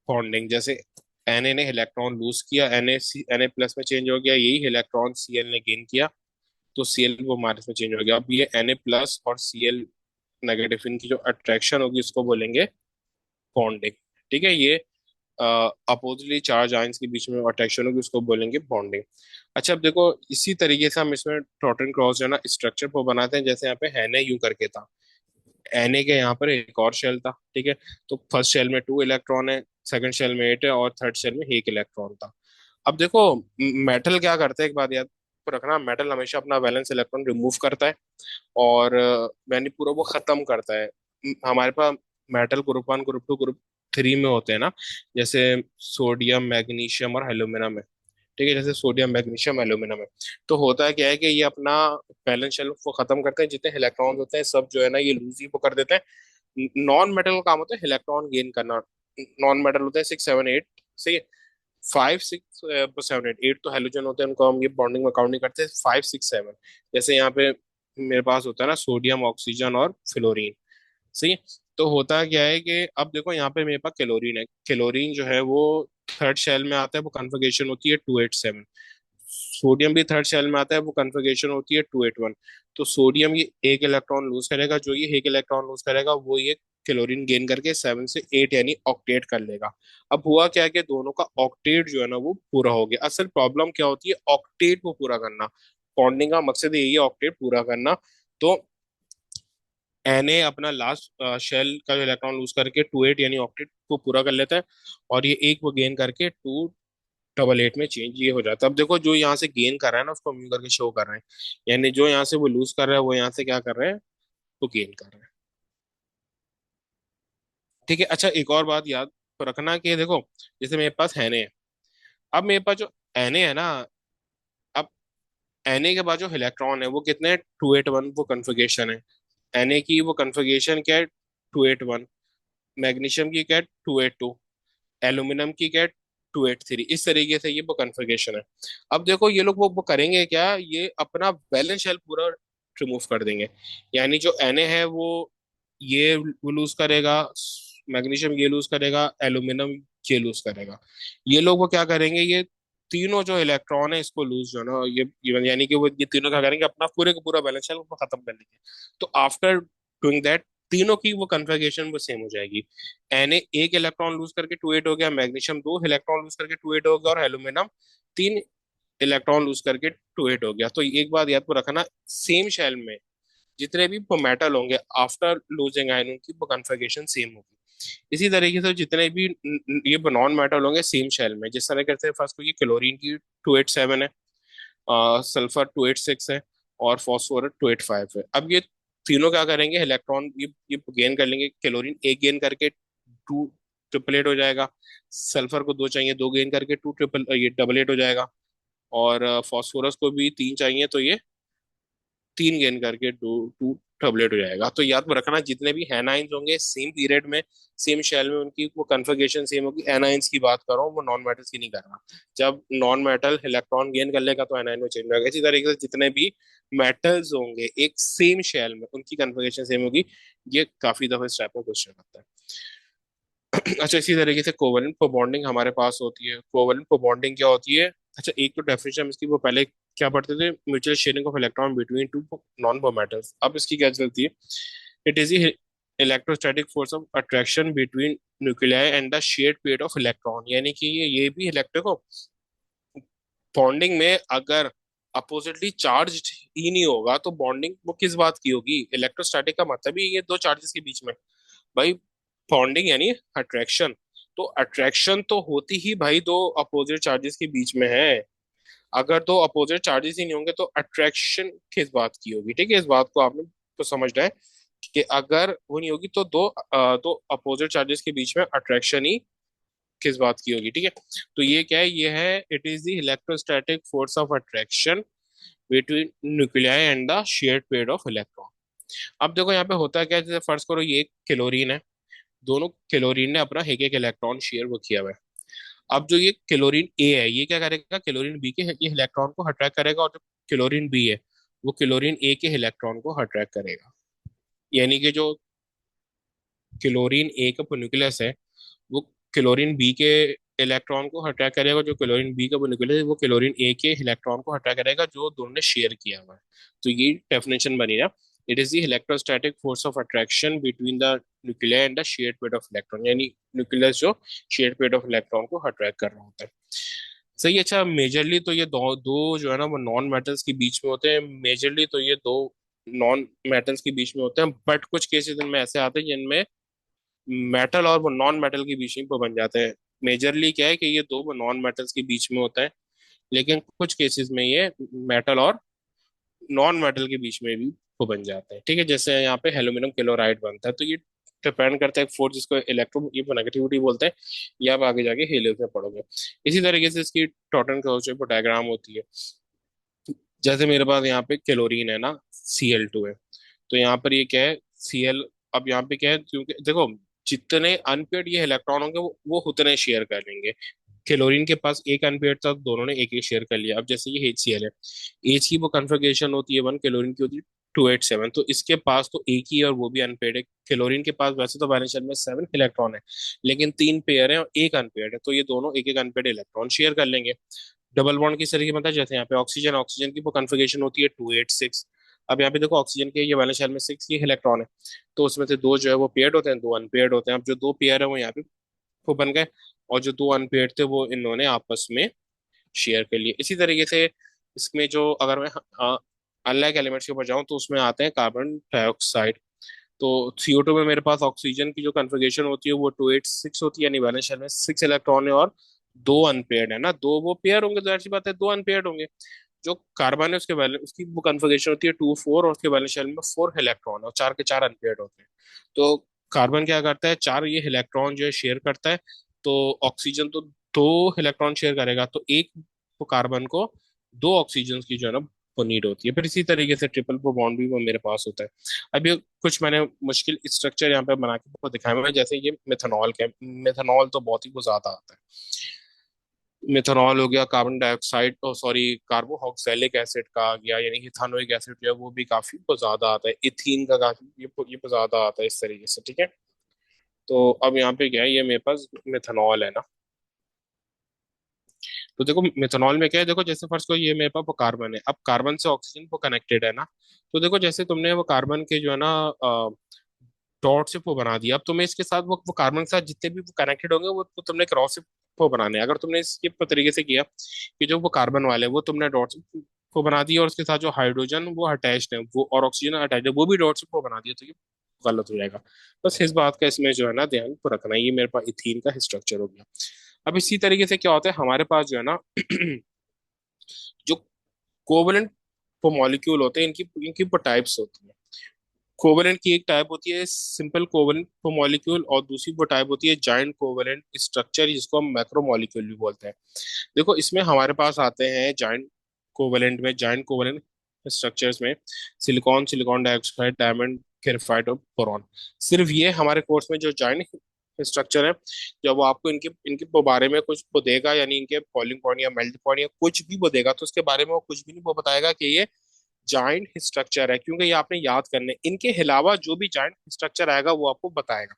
बॉन्डिंग। जैसे Na ने इलेक्ट्रॉन लूज किया, Na प्लस में चेंज हो गया, यही इलेक्ट्रॉन Cl ने गेन किया, तो Cl वो माइनस में चेंज हो गया। अब ये Na प्लस और Cl नेगेटिव, इनकी जो अट्रैक्शन होगी उसको बोलेंगे बॉन्डिंग। ठीक है, ये अपोजिटली चार्ज आयंस के बीच में अट्रैक्शन होगी उसको बोलेंगे बॉन्डिंग। अच्छा, अब देखो इसी तरीके से हम इसमें डॉट एंड क्रॉस जो है ना स्ट्रक्चर को बनाते हैं। जैसे यहाँ पे है ना यू करके था, Na के यहाँ पर एक और शेल था। ठीक है, तो फर्स्ट शेल में 2 इलेक्ट्रॉन है, सेकंड शेल में 8 है और थर्ड शेल में 1 इलेक्ट्रॉन था। अब देखो मेटल क्या करता है, एक बात याद रखना, मेटल हमेशा अपना वैलेंस इलेक्ट्रॉन रिमूव करता है और यानी पूरा वो खत्म करता है। हमारे पास मेटल ग्रुप 1 ग्रुप 2 ग्रुप 3 में होते हैं ना, जैसे सोडियम मैग्नीशियम और एल्यूमिनियम है। ठीक है, जैसे सोडियम मैग्नीशियम एल्यूमिनियम है, तो होता है क्या है कि ये अपना बैलेंस शेल्फ को खत्म करते हैं, जितने इलेक्ट्रॉन्स होते हैं सब जो है ना ये लूज ही वो कर देते हैं। नॉन मेटल का काम होता है इलेक्ट्रॉन गेन करना। नॉन मेटल होते हैं 6 7 8, सही है, 5 6 7 8, 8 तो हेलोजन होते हैं, उनको हम ये बॉन्डिंग में काउंट नहीं करते, 5 6 7। जैसे यहाँ पे मेरे पास होता है ना सोडियम, ऑक्सीजन और फ्लोरीन, सही है। तो होता क्या है कि अब देखो यहाँ पे मेरे पास क्लोरीन है, क्लोरीन जो है वो थर्ड शेल में आता है, वो कन्फिगरेशन होती है 2 8 7। सोडियम भी थर्ड शेल में आता है, वो कन्फिगरेशन होती है 2 8 1। तो सोडियम ये एक इलेक्ट्रॉन लूज करेगा, जो ये एक इलेक्ट्रॉन लूज करेगा वो ये क्लोरीन गेन करके 7 से 8 यानी ऑक्टेट कर लेगा। अब हुआ क्या कि दोनों का ऑक्टेट जो है ना वो पूरा हो गया। असल प्रॉब्लम क्या होती है, ऑक्टेट को पूरा करना, बॉन्डिंग का मकसद यही है ऑक्टेट पूरा करना। तो Na अपना लास्ट शेल का जो इलेक्ट्रॉन लूज करके 2 8 यानी ऑक्टेट को पूरा कर लेता है और ये एक वो गेन करके 2 8 8 में चेंज ये हो जाता है। अब देखो जो यहाँ से गेन कर रहा है ना उसको हम यूं करके शो कर रहे हैं, यानी जो यहाँ से वो लूज कर रहा है वो यहाँ से क्या कर रहे हैं, वो गेन कर रहे हैं। ठीक है, अच्छा एक और बात याद रखना कि देखो जैसे मेरे पास Na है, अब मेरे पास जो Na है ना, अब Na के बाद जो इलेक्ट्रॉन है वो कितने हैं, 2 8 1 वो कन्फिगरेशन है। Na की वो कन्फिगरेशन क्या है, 2 8 1। मैग्नीशियम की क्या है, 2 8 2। एल्यूमिनियम की क्या है, 2 8 3। इस तरीके से ये वो कन्फिगरेशन है। अब देखो ये लोग वो करेंगे क्या, ये अपना बैलेंस शेल पूरा रिमूव कर देंगे, यानी जो Na है वो ये लूज करेगा, मैग्नीशियम ये लूज करेगा, एल्यूमिनियम ये लूज करेगा। ये लोग वो क्या करेंगे, ये तीनों जो इलेक्ट्रॉन है इसको लूज जो है ना यानी कि वो ये तीनों क्या करेंगे, अपना पूरे का पूरा बैलेंस शेल को खत्म कर लेंगे। तो आफ्टर डूइंग दैट तीनों की वो कन्फिगरेशन वो सेम हो जाएगी। Na एक इलेक्ट्रॉन लूज करके 2 8 हो गया, मैग्नीशियम 2 इलेक्ट्रॉन लूज करके 2 8 हो गया और एल्यूमिनियम 3 इलेक्ट्रॉन लूज करके 2 8 हो गया। तो एक बात याद को रखना, सेम शेल में जितने भी मेटल होंगे आफ्टर लूजिंग आयन उनकी वो कन्फिगरेशन सेम होगी। इसी तरीके से जितने भी ये नॉन मेटल होंगे सेम शेल में, जिस तरह करते हैं फर्स्ट को ये क्लोरीन की 2 8 7 है, सल्फर 2 8 6 है और फॉस्फोरस 2 8 5 है। अब ये तीनों क्या करेंगे, इलेक्ट्रॉन ये गेन कर लेंगे, क्लोरीन एक गेन करके टू ट्रिपलेट हो जाएगा। सल्फर को दो चाहिए, दो गेन करके टू ट्रिपल, ये डबलेट हो जाएगा। और फास्फोरस को भी तीन चाहिए, तो ये तीन गेन करके टू टू टबलेट हो जाएगा। तो याद में रखना, जितने भी एनाइंस होंगे सेम पीरियड में, सेम शेल में, उनकी वो कन्फिगरेशन सेम होगी। एनाइंस की बात कर रहा हूँ, वो नॉन मेटल्स की नहीं कर रहा। जब नॉन मेटल इलेक्ट्रॉन गेन कर लेगा तो एनाइन में चेंज होगा। इसी तरीके से जितने भी मेटल्स होंगे एक सेम शेल में, उनकी कन्फिगरेशन सेम होगी। ये काफी दफा इस टाइप का क्वेश्चन आता है। अच्छा, इसी तरीके से कोवलेंट को बॉन्डिंग हमारे पास होती है। कोवलेंट को बॉन्डिंग क्या होती है? अच्छा, एक तो डेफिनेशन इसकी वो पहले क्या पढ़ते थे, mutual sharing of electron between two non metals. अब इसकी क्या चलती है? It is electrostatic force of attraction between nuclei and the shared pair of electron. यानी कि ये भी इलेक्ट्रिक को बॉन्डिंग में अगर अपोजिटली चार्ज ही नहीं होगा तो बॉन्डिंग वो किस बात की होगी? इलेक्ट्रोस्टैटिक का मतलब ही ये दो चार्जेस के बीच में। भाई, बॉन्डिंग यानी अट्रैक्शन। तो अट्रैक्शन तो होती ही भाई दो अपोजिट चार्जेस के बीच में है। अगर दो अपोजिट चार्जेस ही नहीं होंगे तो अट्रैक्शन किस बात की होगी? ठीक है, इस बात को आपने तो समझना है कि अगर वो नहीं होगी तो दो अपोजिट चार्जेस के बीच में अट्रैक्शन ही किस बात की होगी। ठीक है, तो ये क्या है? ये है, it is the electrostatic force of attraction between nuclei and the shared pair of electron. अब देखो यहाँ पे होता क्या है, जैसे फर्ज करो ये एक क्लोरीन है, दोनों क्लोरीन ने अपना एक एक इलेक्ट्रॉन शेयर वो किया हुआ है। अब जो ये क्लोरीन ए है, ये क्या करेगा? क्लोरीन बी के ये इलेक्ट्रॉन को अट्रैक्ट करेगा, और जो क्लोरीन बी है वो क्लोरीन ए के इलेक्ट्रॉन को अट्रैक्ट करेगा। यानी कि जो क्लोरीन ए का न्यूक्लियस है वो क्लोरीन बी के इलेक्ट्रॉन को हटा करेगा, जो क्लोरीन बी का वो न्यूक्लियस है वो क्लोरीन ए के इलेक्ट्रॉन को हटा करेगा, जो दोनों ने शेयर किया हुआ है। तो ये डेफिनेशन बनी ना, it is the electrostatic force of attraction between the nuclear and the shared pair of electron. यानी न्यूक्लियस जो शेयर्ड पेयर ऑफ इलेक्ट्रॉन को अट्रैक्ट कर रहा होता है। सही। अच्छा, मेजरली तो ये दो दो जो है ना वो नॉन मेटल्स के बीच में होते हैं। मेजरली तो ये दो नॉन मेटल्स के बीच में होते हैं, बट कुछ केसेस इनमें ऐसे आते हैं जिनमें मेटल और वो नॉन मेटल के बीच में वो बन जाते हैं। मेजरली क्या है कि ये दो वो नॉन मेटल्स के बीच में होता है, लेकिन कुछ केसेस में ये मेटल और नॉन मेटल के बीच में भी वो बन जाते हैं। ठीक है, जैसे यहाँ पे एल्यूमिनियम क्लोराइड बनता है, तो ये डिपेंड करता है फोर्स, जिसको इलेक्ट्रो ये नेगेटिविटी बोलते हैं। ये आप आगे जाके हेलियस में पढ़ोगे। इसी तरीके से इसकी टॉटन क्रॉस डायग्राम होती है। जैसे मेरे पास यहाँ पे क्लोरीन है ना, Cl2 है, तो यहाँ पर ये क्या है? Cl। अब यहाँ पे क्या है, क्योंकि देखो जितने अनपेड ये इलेक्ट्रॉन होंगे वो उतने शेयर कर लेंगे। क्लोरीन के पास एक अनपेड था, दोनों ने एक एक शेयर कर लिया। अब जैसे ये HCl है, एच की वो कन्फिग्रेशन होती है वन, क्लोरीन की होती है 287। तो इसके पास तो एक ही है और वो भी अनपेड है। क्लोरीन के पास वैसे तो वैलेंस शेल में 7 इलेक्ट्रॉन है, लेकिन तीन पेयर है और एक अनपेड है, तो ये दोनों एक एक अनपेड इलेक्ट्रॉन शेयर कर लेंगे। डबल बॉन्ड किस तरीके बनता है? जैसे यहाँ पे ऑक्सीजन, ऑक्सीजन की वो कन्फिग्रेशन होती है 286। अब यहाँ पे देखो ऑक्सीजन के ये वैलेंस शेल में 6 ये इलेक्ट्रॉन है, तो उसमें से दो जो है वो पेयर्ड होते हैं, दो अनपेयर्ड होते हैं। अब जो दो पेयर है वो यहाँ पे वो बन गए, और जो दो अनपेयर्ड थे वो इन्होंने आपस में शेयर कर लिए। इसी तरीके से इसमें जो, अगर मैं अनलाइक एलिमेंट्स के ऊपर जाऊँ तो उसमें आते हैं कार्बन डाइऑक्साइड। तो CO2 में मेरे पास ऑक्सीजन की जो कन्फिग्रेशन होती है वो 286 होती है, यानी वैलेंस शेल में 6 इलेक्ट्रॉन है और दो अनपेयर्ड है ना। दो वो पेयर होंगे, तो ऐसी बात है दो अनपेयर्ड होंगे। जो कार्बन है उसके वैलेंस, उसकी वो कन्फिग्रेशन होती है 2 4, और उसके वैलेंस शेल में 4 इलेक्ट्रॉन है और चार के चार अनपेयर्ड होते हैं। तो कार्बन क्या करता है? चार ये इलेक्ट्रॉन जो है शेयर करता है। तो ऑक्सीजन तो दो इलेक्ट्रॉन शेयर करेगा, तो एक वो कार्बन को दो ऑक्सीजन की जो है ना वो नीड होती है। फिर इसी तरीके से ट्रिपल वो बॉन्ड भी वो मेरे पास होता है। अभी कुछ मैंने मुश्किल स्ट्रक्चर यहाँ पे बना के आपको दिखाया हुआ है, जैसे ये मिथेनॉल का। मिथेनॉल तो बहुत ही कुछ ज्यादा आता है। मिथेनॉल हो गया, carbon dioxide, sorry carboxylic acid का आ गया, यानी इथानोइक एसिड जो है वो भी काफी कुछ ज्यादा आता है। इथीन का काफी ये कुछ ज्यादा आता है इस तरीके से। ठीक है, तो अब यहाँ पे क्या है, ये मेरे पास मिथेनॉल है ना। तो देखो मिथेनॉल में क्या है, देखो जैसे फर्स्ट को ये मेरे पास वो कार्बन है, अब कार्बन से ऑक्सीजन वो कनेक्टेड है ना। तो देखो जैसे तुमने वो कार्बन के जो है ना डॉट से वो बना दिया, अब तुम्हें इसके साथ वो कार्बन के साथ जितने भी वो कनेक्टेड होंगे वो तुमने क्रॉस से वो बनाने हैं। अगर तुमने इसके तरीके से किया कि जो वो कार्बन वाले वो तुमने डॉट से वो बना दिया, और उसके साथ जो हाइड्रोजन वो अटैच्ड है वो और ऑक्सीजन अटैच है वो भी डॉट से वो बना दिया, तो ये गलत हो जाएगा। बस इस बात का इसमें जो है ना ध्यान को रखना है। ये मेरे पास इथीन का स्ट्रक्चर हो गया। अब इसी तरीके से क्या होता है हमारे पास जो है ना जो कोवलेंट वो मॉलिक्यूल होते हैं, इनकी इनकी वो टाइप्स होती हैं। कोवेलेंट की एक टाइप होती है सिंपल कोवेलेंट मॉलिक्यूल, और दूसरी वो टाइप होती है जाइंट कोवेलेंट स्ट्रक्चर, जिसको हम मैक्रो मॉलिक्यूल भी बोलते हैं। देखो इसमें हमारे पास आते हैं जाइंट कोवेलेंट स्ट्रक्चर्स में silicon, silicon dioxide, diamond, graphite और बोरॉन। सिर्फ ये हमारे कोर्स में जो जाइंट स्ट्रक्चर है, जब वो आपको इनके इनके बारे में कुछ वो देगा, यानी इनके बॉइलिंग पॉइंट या मेल्टिंग पॉइंट या कुछ भी वो देगा, तो उसके बारे में वो कुछ भी नहीं वो बताएगा कि ये जाइंट स्ट्रक्चर है, क्योंकि ये आपने याद करने, इनके अलावा जो भी जाइंट स्ट्रक्चर आएगा वो आपको बताएगा।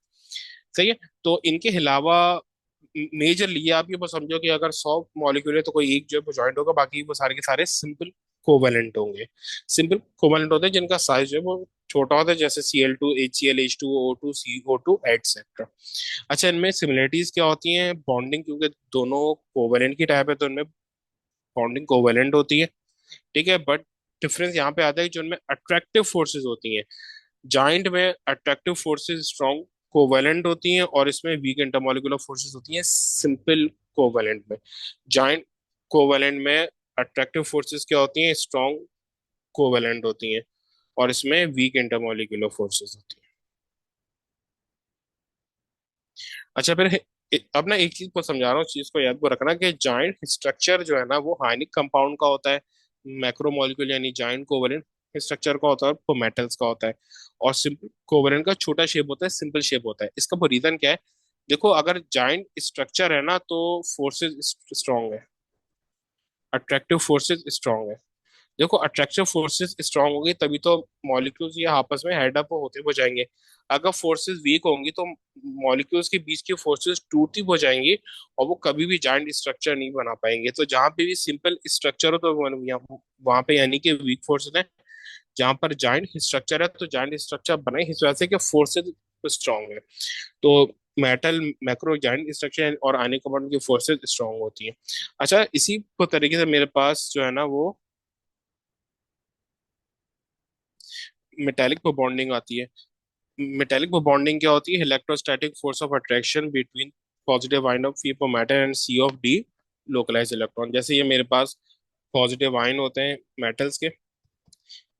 सही है। तो इनके अलावा मेजरली ये आप ये बस समझो कि अगर 100 मॉलिक्यूल है तो कोई एक जो है वो ज्वाइंट होगा, बाकी वो सारे के सारे सिंपल कोवेलेंट होंगे। सिंपल कोवेलेंट होते हैं जिनका साइज जो है वो छोटा होता है, जैसे Cl2, HCl, H2O2, CO2 etcetera. अच्छा, इनमें सिमिलरिटीज क्या होती हैं? बॉन्डिंग, क्योंकि दोनों कोवेलेंट की टाइप है तो इनमें बॉन्डिंग कोवेलेंट होती है। ठीक है, बट डिफरेंस यहाँ पे आता है जो इनमें अट्रैक्टिव फोर्सेस होती हैं। जाइंट में अट्रैक्टिव फोर्सेस स्ट्रॉन्ग कोवेलेंट होती हैं, और इसमें वीक इंटरमॉलिक्यूलर फोर्सेस होती हैं सिंपल कोवेलेंट में। जाइंट कोवेलेंट में अट्रैक्टिव फोर्सेस क्या होती हैं? स्ट्रॉन्ग कोवेलेंट होती हैं, और इसमें वीक इंटरमॉलिक्यूलर फोर्सेस होती हैं। अच्छा, फिर अब ना एक चीज को समझा रहा हूँ, चीज को याद को रखना कि जाइंट स्ट्रक्चर जो है ना वो आयनिक कंपाउंड का होता है। मैक्रोमोलिक्यूल यानी जाइंट कोवेलेंट स्ट्रक्चर का होता है, वो मेटल्स का होता है। और सिंपल कोवेलेंट का छोटा शेप होता है, सिंपल शेप होता है। इसका वो रीजन क्या है? देखो, अगर जाइंट स्ट्रक्चर है ना तो फोर्सेस स्ट्रांग है, अट्रैक्टिव फोर्सेस स्ट्रांग है। देखो, अट्रैक्टिव फोर्सेस स्ट्रांग होगी तभी तो मॉलिक्यूल्स ये आपस में हेड अप होते हो जाएंगे। अगर फोर्सेस वीक होंगी तो मॉलिक्यूल्स के बीच की फोर्सेस टूटती हो जाएंगी, और वो कभी भी जॉइंट स्ट्रक्चर नहीं बना पाएंगे। तो जहां पे भी सिंपल स्ट्रक्चर हो तो वहां पे यानी कि वीक फोर्सेस है। जहां पर जॉइंट स्ट्रक्चर है तो जॉइंट स्ट्रक्चर बने इस वजह से कि फोर्सेस स्ट्रांग है। तो मेटल मैक्रो जॉइंट स्ट्रक्चर और आयनिक कंपाउंड की फोर्सेस स्ट्रांग होती हैं। अच्छा, इसी को तरीके से मेरे पास जो है ना वो मेटेलिक बॉन्डिंग आती है। मेटेलिक बॉन्डिंग क्या होती है? Electrostatic force of attraction between positive ion of P per matter and sea of delocalize electron. जैसे ये मेरे पास पॉजिटिव आयन होते हैं मेटल्स के,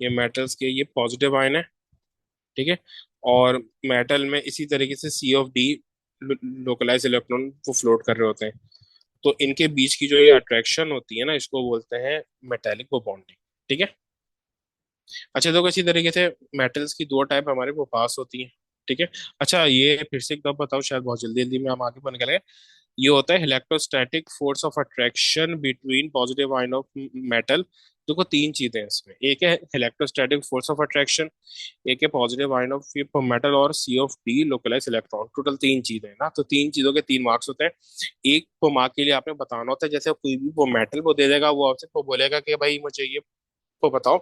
ये मेटल्स के ये पॉजिटिव आयन है। ठीक है। और मेटल में इसी तरीके से सी ऑफ डी लोकलाइज इलेक्ट्रॉन वो फ्लोट कर रहे होते हैं। तो इनके बीच की जो ये अट्रैक्शन होती है ना, इसको बोलते हैं मेटेलिक बॉन्डिंग। ठीक है। अच्छा, तो इसी तरीके से मेटल्स की दो टाइप हमारे वो पास होती हैं। ठीक है। अच्छा, ये फिर से एक बार बताओ, शायद बहुत जल्दी जल्दी में हम आगे बन गए। ये होता है electrostatic force of attraction between positive ion of metal. देखो, तीन चीजें हैं इसमें। एक है इलेक्ट्रोस्टैटिक फोर्स ऑफ अट्रैक्शन, एक है पॉजिटिव आयन ऑफ मेटल, और sea of delocalize electron. Total तीन चीजें हैं ना, तो तीन चीजों के तीन मार्क्स होते हैं। एक वो मार्क के लिए आपने बताना होता है, जैसे कोई भी वो मेटल वो दे देगा, वो आपसे वो बोलेगा कि भाई मुझे ये को बताओ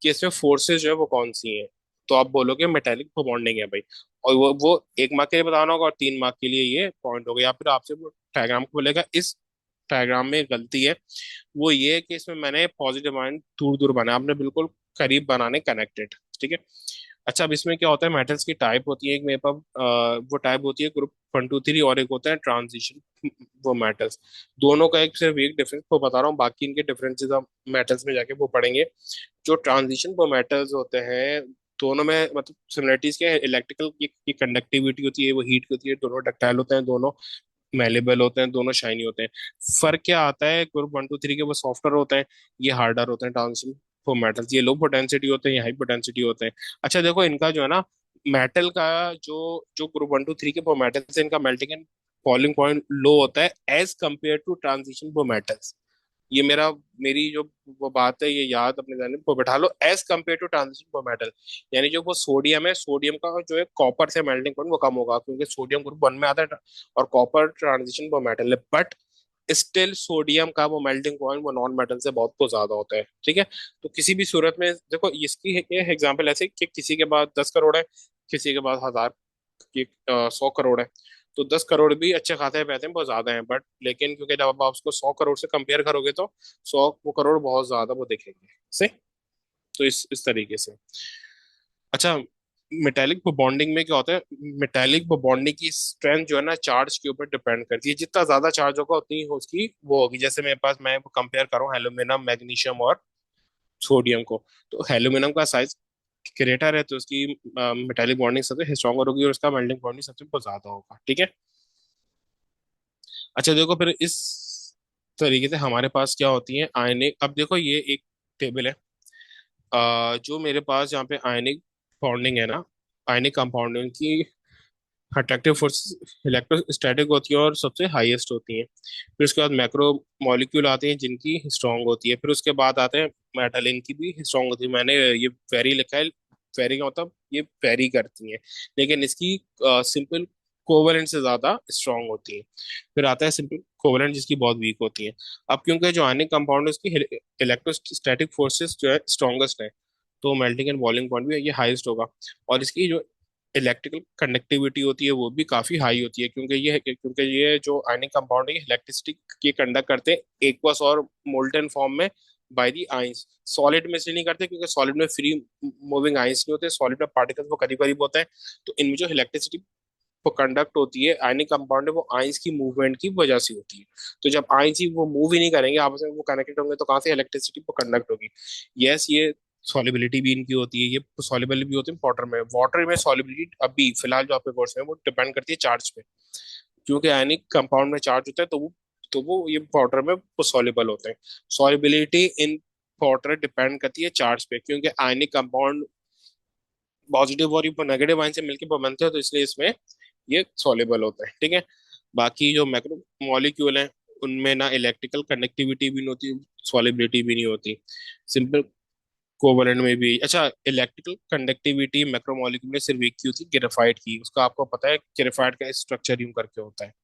कि इसमें फोर्सेस जो है वो कौन सी हैं। तो आप बोलोगे मेटेलिक बॉन्डिंग है भाई। और वो एक मार्क के लिए बताना होगा, और 3 मार्क के लिए ये पॉइंट हो गया। या फिर आपसे वो डायग्राम को बोलेगा इस डायग्राम में गलती है, वो ये है कि इसमें मैंने पॉजिटिव आयन दूर दूर बनाया, आपने बिल्कुल करीब बनाने कनेक्टेड। ठीक है। अच्छा, अब इसमें क्या होता है? मेटल्स की टाइप होती है, एक मेरे पास वो टाइप होती है ग्रुप 1 2 3, और एक होता है ट्रांजिशन वो मेटल्स। दोनों का एक सिर्फ एक डिफरेंस को बता रहा हूँ, बाकी इनके डिफरेंसेस हम मेटल्स में जाके वो पढ़ेंगे। जो ट्रांजिशन वो मेटल्स होते हैं, दोनों में मतलब सिमिलरिटीज क्या है? इलेक्ट्रिकल की कंडक्टिविटी होती है, वो हीट होती है, दोनों डक्टाइल होते हैं, दोनों मेलेबल होते हैं, दोनों शाइनी होते हैं। फर्क क्या आता है? ग्रुप 1 2 3 के वो सॉफ्टवेयर होते हैं, ये हार्डर होते हैं। ट्रांजिशन वो मेटल्स ये लो पोटेंसिटी होते हैं, ये हाई पोटेंसिटी होते हैं। अच्छा देखो, इनका जो है ना मेटल का जो जो ग्रुप 1 2 3 के वो मेटल्स है, इनका मेल्टिंग एंड बॉइलिंग पॉइंट लो होता है एज कम्पेयर टू ट्रांजिशन वो मेटल्स। ये मेरी जो वो बात है, ये याद अपने ध्यान में वो बैठा लो, as compare to transition for metal. यानी जो वो सोडियम है, सोडियम का जो है कॉपर से मेल्टिंग पॉइंट वो कम होगा, क्योंकि सोडियम ग्रुप 1 में आता है, और कॉपर ट्रांजिशन फॉर मेटल है। बट स्टिल सोडियम का वो मेल्टिंग पॉइंट वो नॉन मेटल से बहुत को ज्यादा होता है। ठीक है। तो किसी भी सूरत में देखो, इसकी ये एग्जांपल ऐसे कि किसी के पास 10 करोड़ है, किसी के पास 1000 की 100 करोड़ है। तो 10 करोड़ भी अच्छे खासे पैसे हैं, बहुत ज्यादा हैं, बट लेकिन क्योंकि जब आप उसको 100 करोड़ से कंपेयर करोगे तो 100 वो करोड़ बहुत ज्यादा वो दिखेंगे से। तो इस तरीके से। अच्छा, मेटेलिक बॉन्डिंग में क्या होता है? मेटेलिक बॉन्डिंग की स्ट्रेंथ जो है ना चार्ज के ऊपर डिपेंड करती है। जितना ज्यादा चार्ज होगा उतनी ही उसकी वो होगी। जैसे मेरे पास, मैं कंपेयर करूँ एल्यूमिनियम, मैग्नीशियम और सोडियम को, तो एल्यूमिनियम का साइज क्रेटर है तो उसकी मेटालिक बॉन्डिंग सबसे स्ट्रॉन्गर होगी और उसका मेल्टिंग बॉन्डिंग सबसे बहुत ज्यादा होगा, ठीक है। अच्छा देखो फिर इस तरीके से हमारे पास क्या होती है आयनिक, अब देखो ये एक टेबल है, जो मेरे पास यहाँ पे आयनिक बॉन्डिंग है ना, आयनिक कंपाउंडिंग की अट्रैक्टिव फोर्स इलेक्ट्रोस्टैटिक होती है और सबसे हाईएस्ट होती है। फिर उसके बाद मैक्रो मॉलिक्यूल आते हैं जिनकी स्ट्रांग होती है। फिर उसके बाद आते हैं मेटल, इनकी भी स्ट्रांग होती है। मैंने ये वेरी लिखा है, वेरी का मतलब ये वेरी करती हैं, लेकिन इसकी सिंपल कोवलेंट से ज्यादा स्ट्रांग होती है। फिर आता है सिंपल कोवलेंट जिसकी बहुत वीक होती है। अब क्योंकि जो आयनिक कंपाउंड है उसकी इलेक्ट्रोस्टैटिक फोर्सेस जो है स्ट्रॉन्गेस्ट है, तो मेल्टिंग एंड बॉइलिंग पॉइंट भी ये हाईएस्ट होगा। और इसकी जो इलेक्ट्रिकल कंडक्टिविटी होती है वो भी काफी हाई होती है, क्योंकि ये जो आयनिक कंपाउंड है इलेक्ट्रिसिटी की कंडक्ट करते हैं एक्वस और मोल्टन फॉर्म में बाय दी आइंस। सॉलिड में इसलिए नहीं करते क्योंकि सॉलिड में फ्री मूविंग आइंस नहीं होते, सॉलिड में पार्टिकल्स वो करीब करीब होते हैं। तो इनमें जो इलेक्ट्रिसिटी वो कंडक्ट होती है आयनिक कंपाउंड है वो आइंस की मूवमेंट की वजह से होती है। तो जब आइंस ही वो मूव ही नहीं करेंगे आपस में, वो कनेक्टेड होंगे, तो कहाँ से इलेक्ट्रिसिटी वो कंडक्ट होगी। यस, ये सॉलिबिलिटी भी इनकी होती है, ये सॉलिबल भी होते हैं वाटर में। वाटर में सॉलिबिलिटी अभी फिलहाल जो आपके कोर्स में वो डिपेंड करती है चार्ज पे, क्योंकि आयनिक कंपाउंड में चार्ज होता है तो वो ये वाटर में वो सॉल्युबल होते हैं। सॉलिबिलिटी इन वाटर डिपेंड करती है चार्ज पे, क्योंकि आयनिक कंपाउंड पॉजिटिव और नेगेटिव आयन से मिलकर बनते हैं, तो इसलिए इसमें ये सॉल्युबल होता है, ठीक है। बाकी जो मैक्रो मॉलिक्यूल हैं उनमें ना इलेक्ट्रिकल कनेक्टिविटी भी नहीं होती, सॉलिबिलिटी भी नहीं होती। सिंपल कोवलेंट में भी, अच्छा इलेक्ट्रिकल कंडक्टिविटी मैक्रोमोलिक्यूल में सिर्फ एक की होती है, ग्रेफाइट की। उसका आपको पता है ग्रेफाइट का स्ट्रक्चर यूं करके होता है,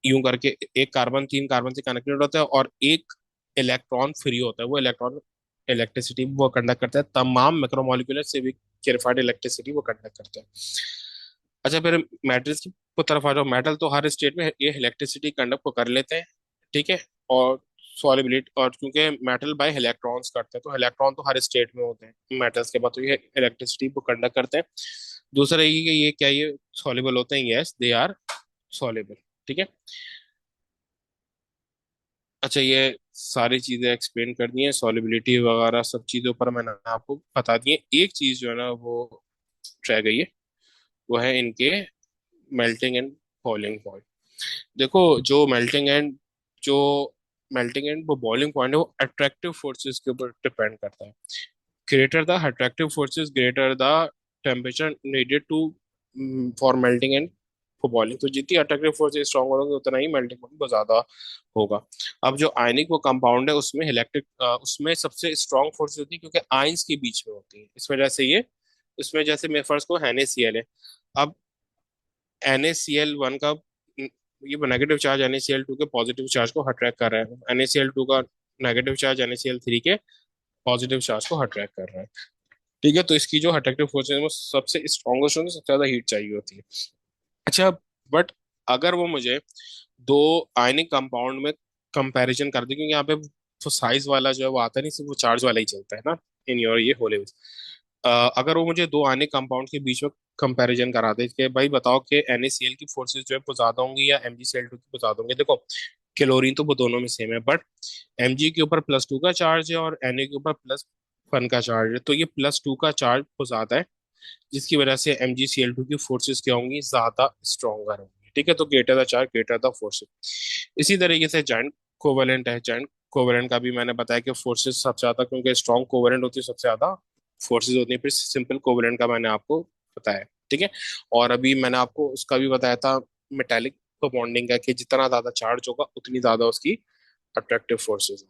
यूं करके एक कार्बन 3 कार्बन से कनेक्टेड होता है और एक इलेक्ट्रॉन फ्री होता है। वो इलेक्ट्रॉन इलेक्ट्रिसिटी वो कंडक्ट करता है, तमाम मैक्रोमोलिक्यूलर से भी ग्रेफाइट इलेक्ट्रिसिटी वो कंडक्ट करता है। अच्छा फिर मेटल्स की तरफ आ जाओ। मेटल तो हर स्टेट में ये इलेक्ट्रिसिटी कंडक्ट को कर लेते हैं, ठीक है। और सॉलिबिलिटी, और क्योंकि मेटल बाय इलेक्ट्रॉन्स करते हैं तो इलेक्ट्रॉन तो हर स्टेट में होते हैं मेटल्स के बाद, तो ये इलेक्ट्रिसिटी को कंडक्ट करते हैं। दूसरा ये कि ये क्या ये सॉल्युबल होते हैं, यस दे आर सॉल्युबल, ठीक है। अच्छा ये सारी चीजें एक्सप्लेन कर दी हैं, सॉलिबिलिटी वगैरह सब चीजों पर मैंने आपको बता दी है। एक चीज जो है ना वो रह गई है, वो है इनके मेल्टिंग एंड बॉइलिंग पॉइंट। देखो जो मेल्टिंग एंड वो बॉइलिंग पॉइंट है वो अट्रैक्टिव फोर्सेस के ऊपर डिपेंड करता है। Greater the attractive forces greater the temperature needed to for melting and for boiling. तो जितनी अट्रैक्टिव फोर्सेस स्ट्रॉन्ग होंगे उतना ही मेल्टिंग पॉइंट बहुत ज्यादा होगा। अब जो आयनिक वो कंपाउंड है उसमें उसमें सबसे स्ट्रॉन्ग फोर्स होती है क्योंकि आयंस के बीच में होती है, इस वजह से ये इसमें जैसे मेरे फर्स्ट को NaCl है। अब NaCl1 का ये नेगेटिव चार्ज NaCl2 के पॉजिटिव चार्ज को अट्रैक्ट कर रहा है, NaCl2 का नेगेटिव चार्ज NaCl3 के पॉजिटिव चार्ज को अट्रैक्ट कर रहा है, ठीक है। तो इसकी जो अट्रैक्टिव फोर्स है वो सबसे स्ट्रॉन्गेस्ट होती है, सबसे ज्यादा हीट चाहिए होती है। अच्छा बट अगर वो मुझे दो आयनिक कंपाउंड में कंपैरिजन कर दे, क्योंकि यहाँ पे तो साइज वाला जो है वो आता नहीं, सिर्फ वो चार्ज वाला ही चलता है ना इन योर ये होले। अगर वो मुझे दो आयनिक कंपाउंड के बीच में कंपैरिजन करा दे कि भाई बताओ कि NaCl की फोर्सेस जो है वो ज्यादा होंगी या MgCl2 की वो ज्यादा होंगे। देखो क्लोरीन तो वो दोनों में सेम है, बट Mg के ऊपर +2 का चार्ज है और Na के ऊपर +1 का चार्ज है, तो ये +2 का चार्ज वो ज्यादा है, जिसकी वजह से MgCl2 की फोर्सेस क्या होंगी, ज्यादा स्ट्रॉन्गर होंगी, ठीक है। तो greater the charge greater the forces. इसी तरीके से जॉइंट कोवेलेंट है, जॉइंट कोवेलेंट का भी मैंने बताया कि फोर्सेस सबसे ज्यादा, क्योंकि स्ट्रॉन्ग कोवेलेंट होती है सबसे ज्यादा फोर्सेस होती है। फिर सिंपल कोवेलेंट का मैंने आपको बताया, ठीक है। और अभी मैंने आपको उसका भी बताया था मेटालिक बॉन्डिंग का, कि जितना ज्यादा चार्ज होगा उतनी ज्यादा उसकी अट्रैक्टिव फोर्सेस